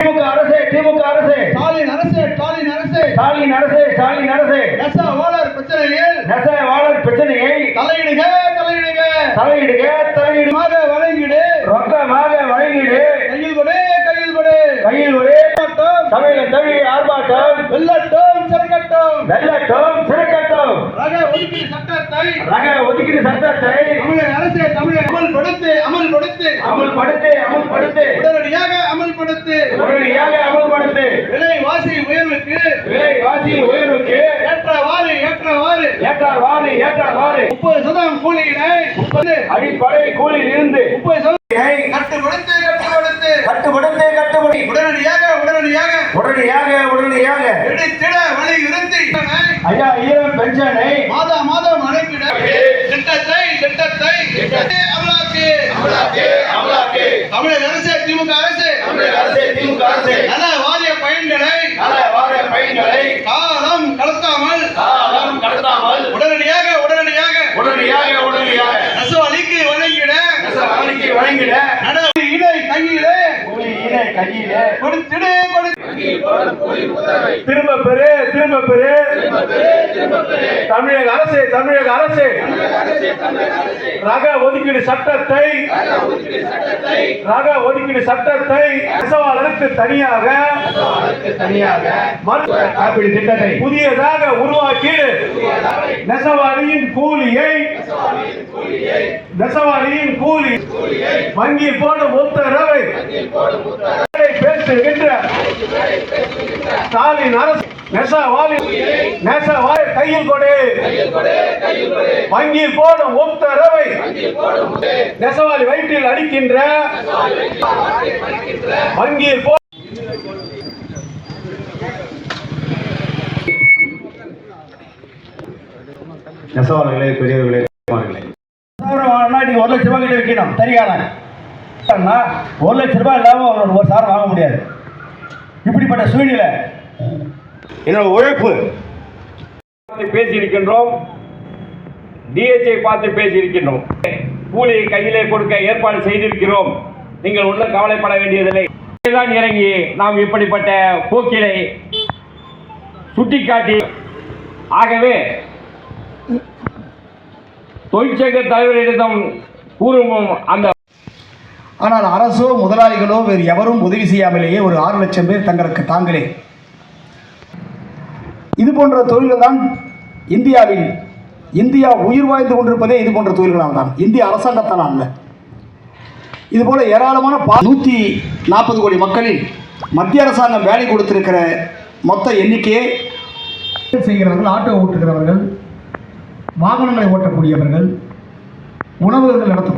திமுக அரசு திமுக அரசு ஸ்டாலின் அரசு ஸ்டாலின் அரசு ஸ்டாலின் அரசு ஸ்டாலின் அரசு நெசவாளர் பிரச்சனையை தலையிடுக தலையிடுக தலையிடுக தலையிடுமாக வழங்கிடு ரொக்கமாக வழங்கிடு கையில் கொடு கையில் கொடு கையில் ஒரு தமிழக ஆர்ப்பாட்டம் வெள்ளட்டும் சிறக்கட்டும் வெள்ளட்டும் சிறக்கட்டும் ரக ஒதுக்கீடு சட்டத்தை தமிழக அரசு தமிழக அமல்படுத்து உடனடியாக அமல்படுத்து விலைவாசி உயர்வுக்கு ஏற்றவாறு 30% கூலியினை அடிப்படை கூலியில் இருந்து 30% கட்டுப்படுத்து உடனடியாக எடுத்திட வலியுறுத்தி ஐயா ஈரம் பென்ஷனை மாதம் அனுப்பிட திட்டத்தை அமலாக்கு தமிழக அரசு திமுக அரசு நல வாரிய பயன்களை காலம் கடத்தாமல் உடனடியாக நெசவாளிக்கு வழங்கிட நடவடிக்கை கையிலே கொடுத்திடு திரும்ப பெறு தமிழக அரசு ரக ஒதுக்கீடு சட்டத்தை நெசவாளருக்கு தனியாக காப்பீடு திட்டத்தை புதியதாக உருவாக்கி நெசவாளியின் கூலி வங்கி போடும் உத்தரவை பேசுகின்ற ஸ்டாலின் அரசு நெசவாளி கையில் கொடு வங்கி போடும் உத்தரவை நெசவாளி வயிற்றில் அடிக்கின்ற வங்கியில் நெசவாளர்களே பெரியவர்களே நீங்க 1 லட்சம் ரூபாய் கிட்ட வைக்கணும் தெரியாதான் 1 லட்சம் ரூபாய் இல்லாம ஒரு சார் வாங்க முடியாது. இப்படிப்பட்ட சூழ்நிலை என்னோட உழைப்பு பேசியிருக்கின்றோம், டிஹெச்ஐ பார்த்து பேசியிருக்கின்றோம், கூலியை கையிலே கொடுக்க ஏற்பாடு செய்திருக்கிறோம். நீங்கள் ஒன்றும் கவலைப்பட வேண்டியதில்லை. தான் இறங்கி நாம் இப்படிப்பட்ட போக்கிலை சுட்டிக்காட்டி ஆகவே தொழிற்சங்க தலைவரிடம் கூறும் அந்த ஆனால் அரசோ முதலாளிகளோ வேறு எவரும் உதவி செய்யாமலேயே ஒரு 6 லட்சம் பேர் தங்களுக்கு தாங்களே இது போன்ற தொழில்கள் தான் இந்தியா உயிர் வாழ்ந்து கொண்டிருப்பதே இது போன்ற தொழில்களால் தான், இந்திய அரசாங்கத்தால் அல்ல. இதுபோல ஏராளமான 140 கோடி மக்களில் மத்திய அரசாங்கம் வேலை கொடுத்திருக்கிற மொத்த எண்ணிக்கையை செய்கிறவர்கள், ஆட்டோ ஓட்டுகிறவர்கள், வாகனங்களை ஓட்டக்கூடியவர்கள், உணவகங்கள் நடத்த